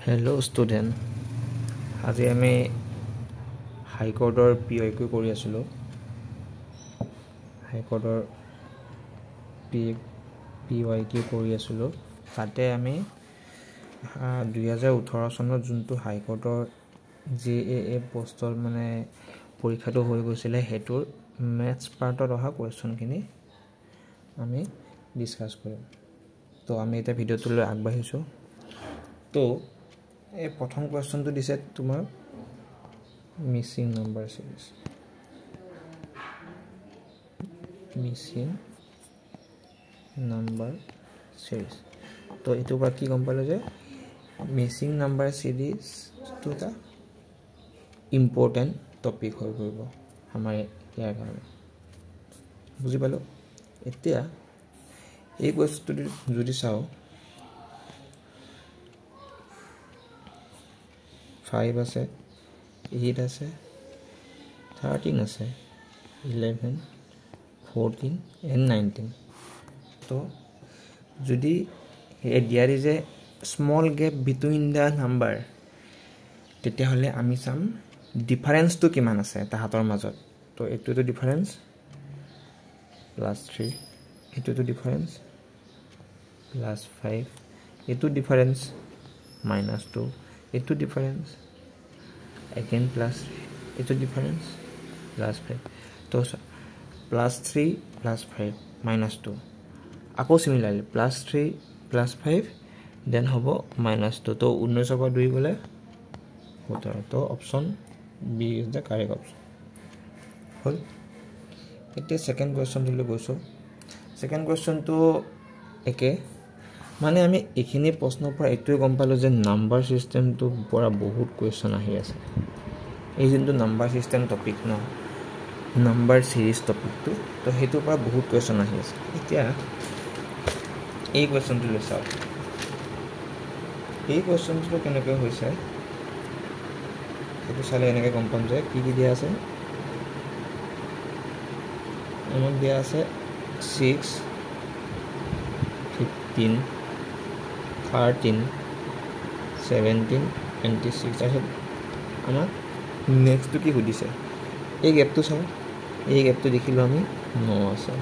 Hello student, আজি আমি হাইকোৰ্টৰ PYQ কৰি আছিলো। হাইকোৰ্টৰ PYQ কৰি আছিলো। তাতে আমি 2018 চনত যোনটো হাইকোৰ্টৰ JAA পোষ্টৰ মানে পৰীক্ষাটো হৈ গৈছিলে হেতুৰ ম্যাথছ পাৰ্টত অহা কোৱেশ্চনখিনি আমি ডিসকাস কৰিম। তো আমি এটা ভিডিওটো লৈ আগবাঢ়িছো। তো এই প্ৰথম কোৱেশ্চনটো দিছে তোমাৰ missing number series. Missing number series. তো এটো পৰা কি গম পালো যে মিসিং নাম্বাৰ সিৰিজ তো এটা ইম্পৰ্টেন্ট টপিক হৈ পৰিব আমাৰ ইয়াৰ কাৰণে। বুজি পালো। এতিয়া এই কোৱেশ্চনটো যদি চাও 5 আছে 8 আছে 13 আছে 11 14 and 19 তো যদি there is a small gap between the number তেতিয়া হলে আমি চাম ডিফারেন্স তো কিমান আছে তাহাতৰ মাজত। তো এটো ডিফারেন্স +3 এটো ডিফারেন্স +5 এটো ডিফারেন্স -2 এটো ডিফারেন্স again plus এটো ডিফারেন্স +5 তো +3 +5 -2 আকৌ সিমিলারলি +3 +5 দেন হ'ব -2 তো 19 পৰা 2 গলে 17 তো option B is the correct option হল। এতিয়া সেকেন্ড কোৱেশ্চন লৈ গৈছো। সেকেন্ড কোৱেশ্চন তো একে মানে আমি এখিনি প্ৰশ্নৰ পৰা এটোই গম পালো যে নাম্বাৰ সিস্টেমটো পৰা বহুত কোৱেশ্চন আহি আছে। এই যোনটো নাম্বাৰ সিস্টেম টপিক ন নাম্বাৰ সিৰিজ টপিকটো তো হেতু পৰা বহুত কোৱেশ্চন আহি আছে। এতিয়া এই কোৱেশ্চনটো লৈ চাও। এই কোৱেশ্চনটো কেনেকৈ হৈছে এটো চালে এনেকৈ গম পাম যে কি কি দিয়া আছে। আমাক দিয়া আছে 6 15 13 17 26 আছে। আমাক নেক্সট কি সুধিছে এই গ্যাপটো চাও। এই গ্যাপটো দেখিলো আমি 9 আছে।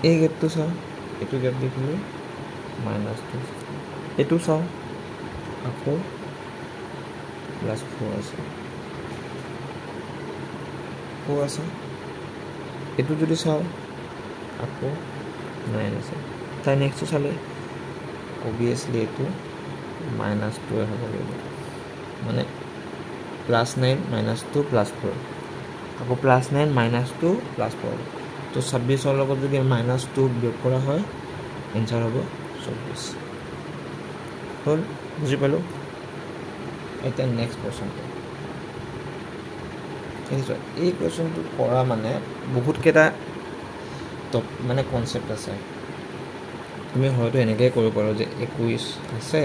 এই গ্যাপটো চাও এটো গ্যাপ দেখিলো -2 এটো চাও আকৌ +4 আছে 4 আছে। এটো যদি চাও আকৌ 9 আছে। তাই নেক্সট চালে obviously এটো -2 হ'ব লাগিব মানে +9 -2 +4 আকৌ +9 -2 +4 তো 26 ৰ লগত যদি -2 বিয়োগ কৰা হয় এনসাৰ হ'ব 24 হল। বুজি পালো। এটা নেক্সট কোৱেশ্চন এই কোৱেশ্চনটো কৰা মানে বহুত কেটা মানে কনসেপ্ট আছে। তুমি হয়তো এনেকৈ কৰিব পাৰো যে 21 আছে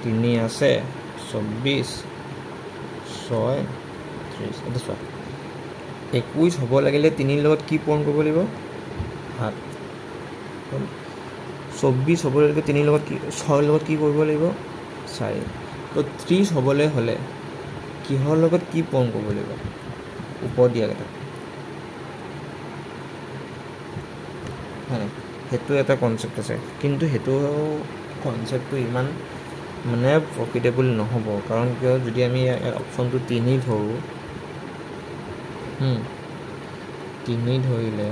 3 আছে 24 6 30 এটা চোৱা 21 হ'ব লাগিলে 3 লগত কি পূৰণ কৰিব লাগিব 7 24 হ'ব লাগিলে 3 লগত কি 6 লগত কি কৰিব লাগিব 4 তো 30 হ'বলৈ হলে কিহৰ লগত কি পূৰণ কৰিব লাগিব ওপৰ দিয়া এটা হয় হেতু এটা কনসেপ্ট আছে কিন্তু হেতু কনসেপ্টটো ইমান মানে প্ৰফিটেবল নহব কাৰণ কিয় যদি আমি অপশনটো 3 ধৰো 3 ধৰিলে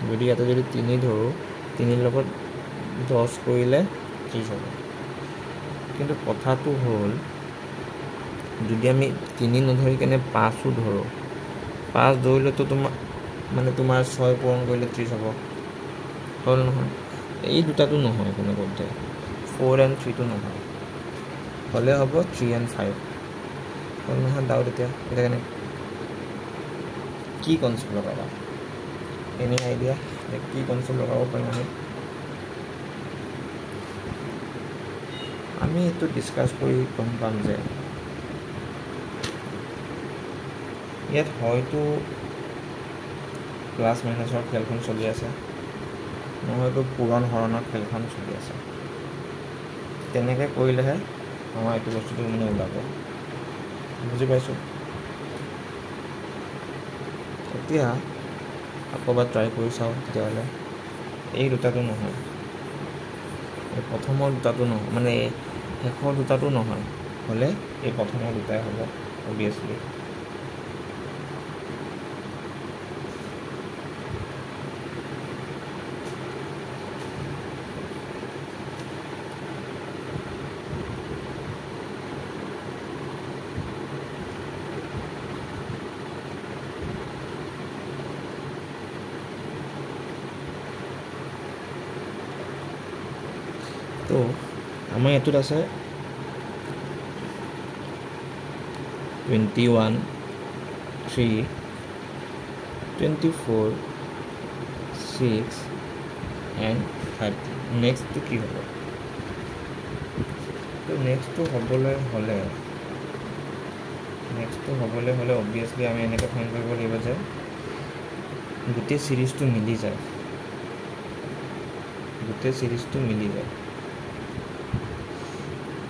যদি এটা যদি 3 ধৰো 3 লগত 10 কৰিলে 30 হ'ব। কিন্তু কথাটো হ'ল যদি আমি 3 নধৰি কেনে 5ও ধৰো 5 ধৰিলে তো তোমাৰ 6 পূৰণ কৰিলে 30 হ'ব হল নহয়। এই দুটাটো নহয় কোনো পদ্ধতি 4 and 3 টো নহয় হলে হ'ব 3 and 5 হল নহয়। ডাউট এতিয়া কেনে কি কনসেপ্ট লগাবা এনি আইডিয়া কি কনসেপ্ট লগাব পাৰিম আমি এটো ডিসকাস কৰি গম পাম যে ইয়াত হয়তো প্লাস মাইনাসৰ খেলখন চলি আছে নহয়তো পূৰণ হৰণৰ খেলখন চলি আছে। তেনেকৈ কৰিলেহে আমাৰ এইটো বস্তুটো মানে ওলাব বুজি পাইছোঁ এতিয়া আকৌ এবাৰ ট্ৰাই কৰি চাওঁ তেতিয়াহ'লে এই দুটাটো নহয় এই প্ৰথমৰ দুটাটো নহয় মানে শেষৰ দুটাটো নহয় হ'লে এই প্ৰথমৰ দুটাই হ'ব অবভিয়াছলি তো আমাৰ এইটোত আছে 21 3 24 6 and 30 নেক্সটটো কি হ'ব তো নেক্সটটো হ'বলৈ হ'লে অবভিয়াছলি আমি এনেকৈ ফাইন কৰিব লাগিব যে গোটেই চিৰিজটো মিলি যায়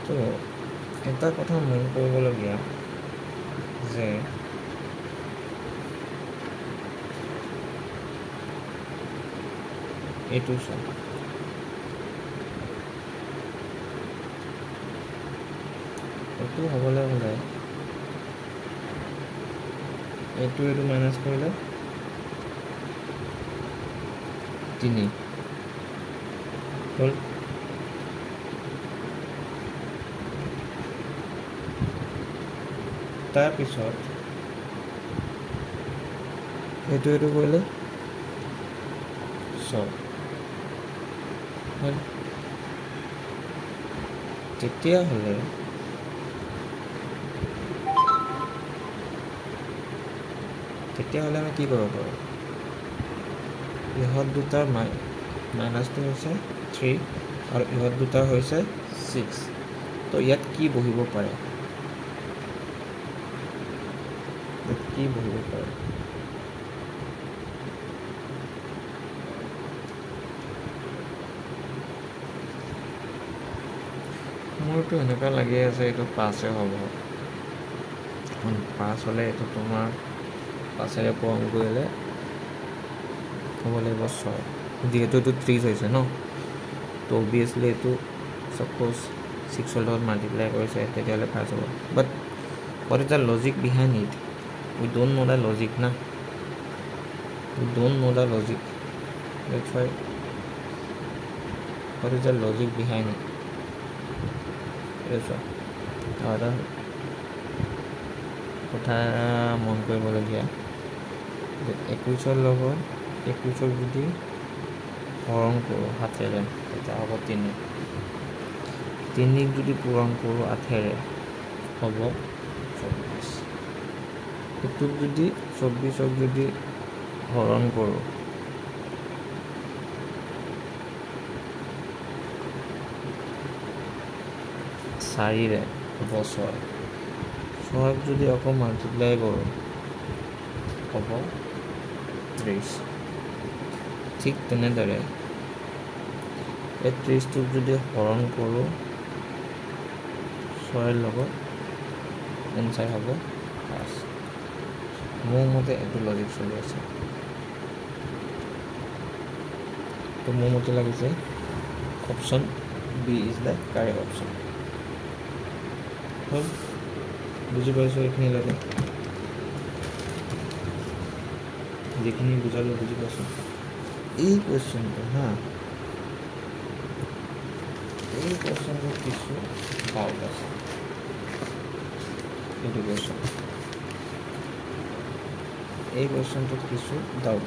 তো এটা কথা মন কৰিবলগীয়া যে এইটো চাওক এইটো হ'বলৈ হ'লে এইটো মাইনাছ কৰিলে 3 হ'ল তাৰপিছত এইটো কৰিলে চব তেতিয়াহ'লে আমি কি কৰিব পাৰোঁ ইহঁত দুটাৰ মাইনাছটো হৈছে 3 আৰু ইহঁত দুটাৰ হৈছে 6 তো ইয়াত কি বহিব পাৰে মোৰতো এনেকুৱা লাগি আছে এইটো 5 হ'ব 5 হ'লে এইটো তোমাৰ 5ৰে পূৰণ কৰিলে হ'ব লাগিব 6 যিহেতু এইটো 30 হৈছে ন তো অবভিয়াছলি এইটো ছাপ'জ 6ৰ লগত মাল্টিপ্লাই কৰিছে তেতিয়াহ'লে 5 হ'ব বাট what is the logic behind it we don't know the logic na that's why what is the logic behind it eso ahora কথা মন কৰিবলগীয়া যে 21ৰ লগত 21ক যদি হৰণ কৰোঁ 7ৰে তেতিয়া হ'ব 3ক যদি পূৰণ কৰোঁ 8ৰে হ'ব 24 এইটোক যদি 24ক যদি হৰণ কৰোঁ 4ৰে হ'ব 6ক যদি আকৌ মাল্টিপ্লাই কৰোঁ হ'ব 30 ঠিক তেনেদৰে এই 30টোক যদি হৰণ কৰোঁ 6ৰ লগত এনচাৰ হ'ব 5 মোৰ মতে এইটো লজিক চলি আছে তো মোৰ মতে লাগিছে option B is the correct option হ'ল বুজি পাইছোঁ এইখিনিলৈকে যিখিনি বুজালোঁ বুজি পাইছোঁ এই কুৱেশ্যনটো এই কুৱেশ্যনটো কিছু ডাউট আছে এইটো কুৱেশ্যন এই কুৱেশ্যনটোত কিছু ডাউট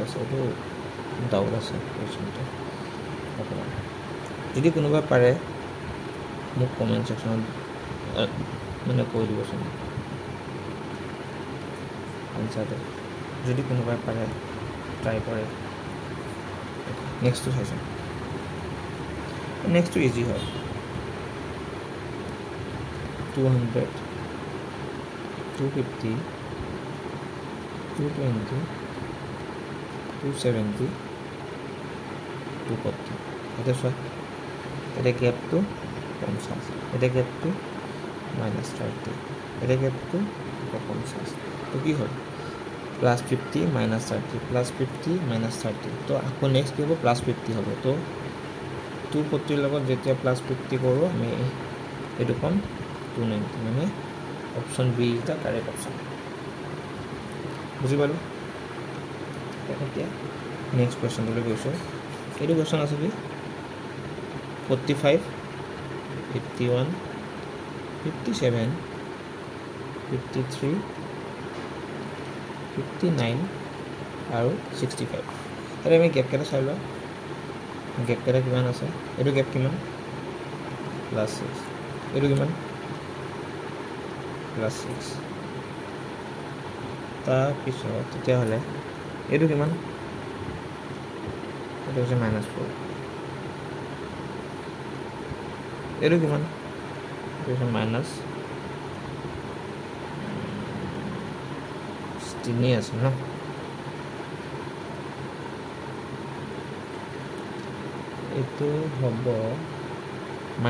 আছে কুৱেশ্যনটো অকণমান যদি কোনোবা পাৰে মোক কমেণ্ট ছেকশ্যনত মানে কৈ দিবচোন আনচাৰটো যদি কোনোবাই পাৰে ট্ৰাই কৰে নেক্সটটো চাইছোঁ নেক্সটটো ইজি হয় 200 250 220 270 240 এতিয়া চোৱা এতিয়া গেপটো 50 এটা গেপটো -30 এটা গেপটো 50 তো কি হ'ল +50 -30 +50 -30 তো আকৌ নেক্সট কি হ'ব +50 হ'ব তো 240 লগত যেতিয়া +50 কৰোঁ আমি এইটো কম 290 মানে option B is the correct option বুজি পালোঁ এতিয়া নেক্সট কুৱেশ্যনটোলৈ গৈছোঁ এইটো কুৱেশ্যন আছে কি 45 51 57 53 59 আৰু 65 আৰু আমি গেপ কেইটা চাই লওঁ গেপ কেইটা কিমান আছে এইটো গেপ কিমান +6 এইটো কিমান +6 তাৰপিছত তেতিয়াহ'লে এইটো কিমান এইটো হৈছে -4 এইটো কিমান এইটো হৈছে -3 আছে ন এইটো হ'ব -6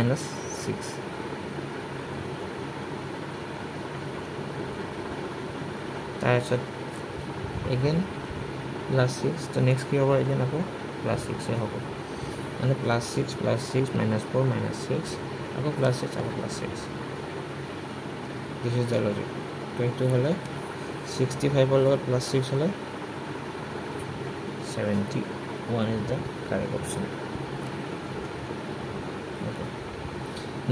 তাৰপিছত এগেইন +6 তো নেক্সট কি হ'ব এগেইন আকৌ +6 হ'ব মানে +6 +6 -4 -6 আকৌ +6 আকৌ +6 দিছ ইজ দ্য লজিক তো এইটো হ'লে 65 লগত +6 হ'লে 71 is the correct option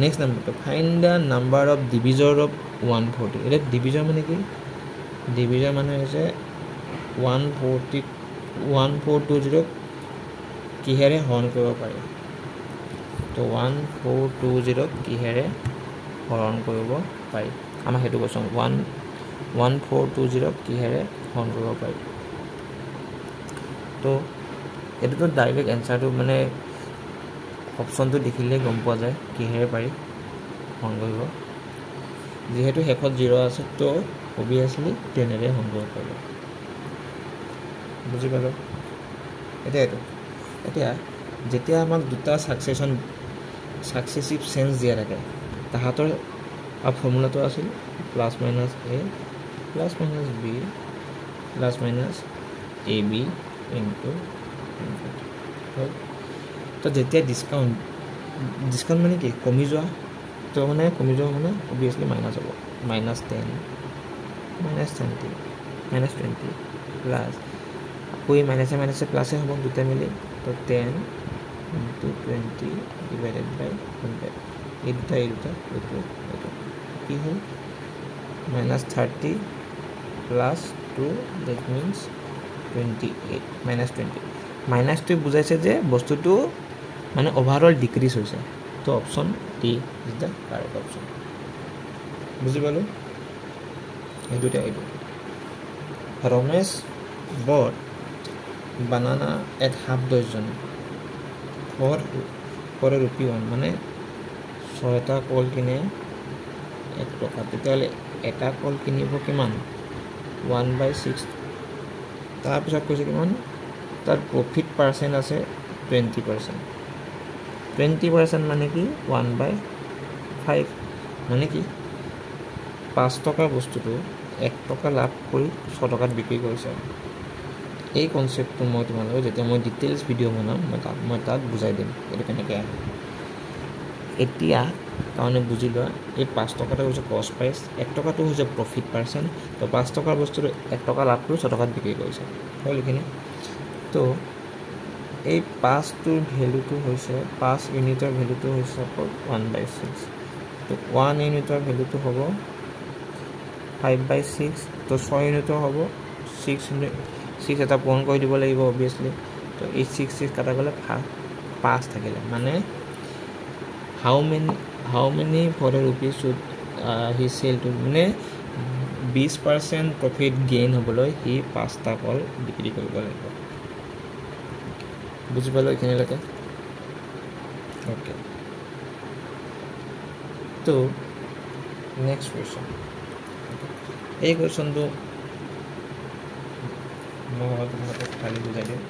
next নাম্বাৰটো find the number of divisor of 140 এতিয়া ডিভিজৰ মানে কি ডিভিজৰ মানে হৈছে 1420 কিহেৰে হৰণ কৰিব পাৰি তো 1420 কিহেৰে হৰণ কৰিব পাৰি আমাৰ সেইটো কৈছোঁ 1420 কিহেৰে হৰণ কৰিব পাৰি তো এইটোতো ডাইৰেক্ট এনচাৰটো মানে অপশ্যনটো দেখিলে গম পোৱা যায় কিহেৰে পাৰি হৰণ কৰিব যিহেতু শেষত 0 আছে তো অবভিয়াছলি 10ৰে হৰণ কৰিব পাৰিব বুজি পালোঁ এতিয়া যেতিয়া আমাক দুটা ছাকচেছিভ চেঞ্জ দিয়া থাকে তাহাঁতৰ ফৰ্মুলাটো আছিল +-a +-b +-ab ইনটু তো যেতিয়া ডিছকাউণ্ট মানে কি কমি যোৱা তো মানে কমি যোৱা মানে অবভিয়াছলি মাইনাছ হ'ব -10 -20 প্লাছ আকৌ এই মাইনাছে প্লাছে হ'ব দুটা মিলি তো 10 ইনটু 20 ডিভাইডেড বাই 100 এই দুটা এইটো কি হ'ল -30 প্লাছ 2 দেট মিনছ 28 -20 -2 বুজাইছে যে বস্তুটো মানে অভাৰঅল ডিক্ৰিজ হৈছে তো option D is the correct option বুজি পালোঁ এইটো Ramesh bought banana at half dozen for ₹1 মানে 6টা কল কিনে 1 টকা তেতিয়াহ'লে এটা কল কিনিব কিমান 1/6 তাৰপিছত কৈছে কিমান তাৰ প্ৰফিট পাৰ্চেণ্ট আছে 20% মানে কি 1/5 মানে কি 5 টকাৰ বস্তুটো 1 টকা লাভ কৰি 6 টকাত বিক্ৰী কৰিছে এই কনচেপ্টটো মই তোমালোকক যেতিয়া মই ডিটেইলছ ভিডিঅ' বনাম মই তাত বুজাই দিম এইটো কেনেকৈ আহে এতিয়া কাৰণে বুজি লোৱা এই 5 টকাটো হৈছে কষ্ট প্ৰাইচ 1 টকাটো হৈছে প্ৰফিট পাৰ্চেণ্ট তো 5 টকাৰ বস্তুটো 1 টকা লাভ কৰি 6 টকাত বিক্ৰী কৰিছে হ'ল এইখিনি তো এই 5টোৰ ভেলুটো হৈছে 5 ইউনিটৰ ভেলুটো হৈছে 1/6 তো 1 ইউনিটৰ ভেলুটো হ'ব 5/6 তো 6 ইউনিটৰ হ'ব 6 এটা পূৰণ কৰি দিব লাগিব অবভিয়াছলি তো এই 6 কাটা গ'লে 5 থাকিলে মানে how many for a rupees should he sell to মানে 20% প্ৰফিট গেইন হ'বলৈ সি 5টা কল বিক্ৰী কৰিব লাগিব বুজি পালোঁ এইখিনিলৈকে অ'কে তো নেক্সট কুৱেশ্যন এই কুৱেশ্যনটো মই তোমালোকক কালি বুজাই দিম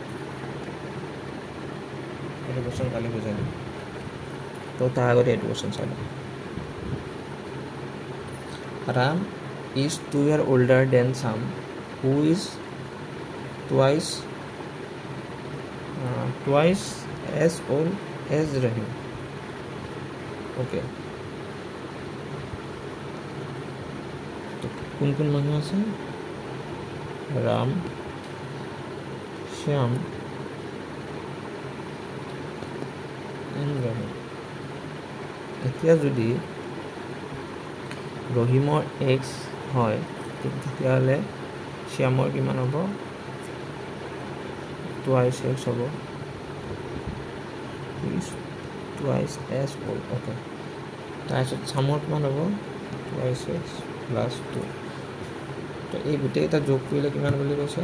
এইটো কুৱেশ্যন কালি বুজাই দিম তো তাৰ আগতে এইটো কোৱেশ্যন চাই লওঁ Ram is 2 years older than Sam who is twice as old as Rahim okay কোন মানুহ আছে Ram Shyam and Rahim এতিয়া যদি ৰহিমৰ x হয় তেতিয়াহ'লে শ্যামৰ কিমান হ'ব twice x হ'ব is twice as old okay তাৰপিছত চামৰ কিমান হ'ব twice x plus 2 তো এই গোটেইকেইটা যোগ কৰিলে কিমান বুলি কৈছে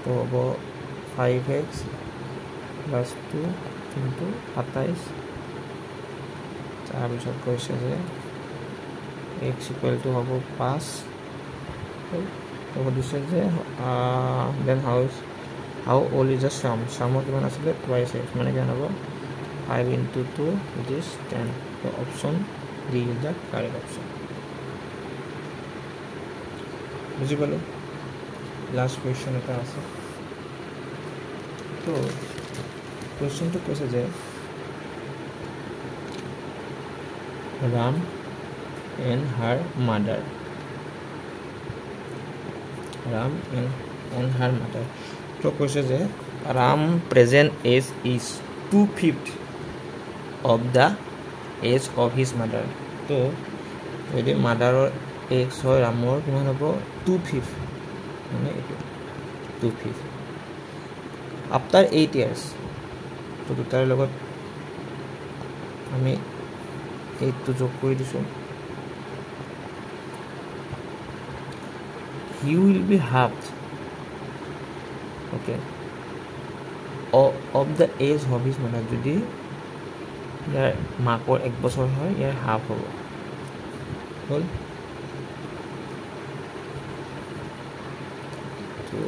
তো হ'ব 5x plus 2 into 27 তাৰপিছত কৈছে যে x equal to হ'ব 5 তো দিছে যে then how old is the sum কিমান আছিলে twice x মানে কিমান হ'ব 5 into 2 which is 10 so option D is the correct option বুজি পালো লাষ্ট কোৱেশ্যন এটা আছে তো কোৱেশ্যনটো কৈছে যে Ram and her mother তো কৈছে যে Ram present age is 2/5 of the age of his mother তো যদি মাদাৰৰ এজ হয় ৰামৰ কিমান হ'ব 2/5 মানে এইটো 2/5 আফটাৰ 8 years তো দুটাৰ লগত আমি 8 টো যোগ কৰি দিছোঁ he will be half okay of the age of his mother যদি ইয়াৰ মাকৰ 1 বছৰ হয় ইয়াৰ হাফ হ'ব হ'ল তো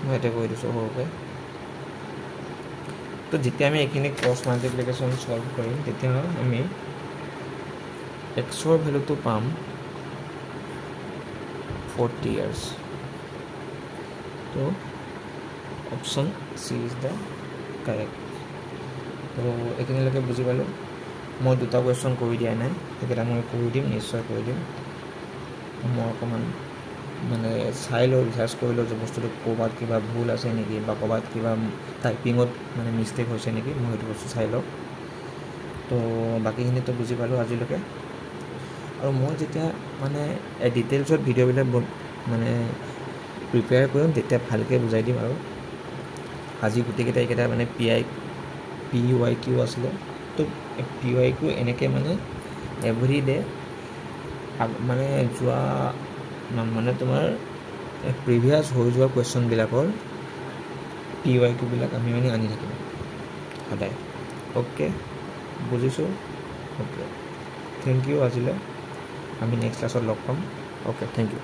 মই এটা কৈ দিছোঁ সৰুকৈ তো যেতিয়া আমি এইখিনি ক্ৰছ মাল্টিপ্লিকেশ্যন সলভ কৰিম তেতিয়া আমি এক্সৰ ভেলুটো পাম 40 years তো option C is the correct তো এইখিনিলৈকে বুজি পালোঁ মই দুটা কুৱেশ্যন কৰি দিয়া নাই সেইকেইটা মই কৰি দিম নিশ্চয় কৰি দিম মই অকণমান মানে চাই লওঁ ৰিচাৰ্চ কৰি লওঁ যে বস্তুটো ক'ৰবাত কিবা ভুল আছে নেকি বা ক'ৰবাত কিবা টাইপিঙত মানে মিষ্টেক হৈছে নেকি মই সেইটো বস্তু চাই লওঁ তো বাকীখিনিতো বুজি পালোঁ আজিলৈকে আৰু মই যেতিয়া মানে ডিটেইলছত ভিডিঅ'বিলাক মানে প্ৰিপেয়াৰ কৰিম তেতিয়া ভালকৈ বুজাই দিম আৰু আজি গোটেইকেইটা এইকেইটা মানে PYQ আছিলে তো PYQ এনেকৈ মানে এভৰি ডে মানে যোৱা মানে তোমাৰ প্ৰিভিয়াছ হৈ যোৱা কুৱেশ্যনবিলাকৰ PYQ বিলাক আমি মানে আনি থাকিম সদায় অ'কে বুজিছোঁ অ'কে থেংক ইউ আজিলৈ আমি নেক্সট ক্লাছত লগ পাম অ'কে থেংক ইউ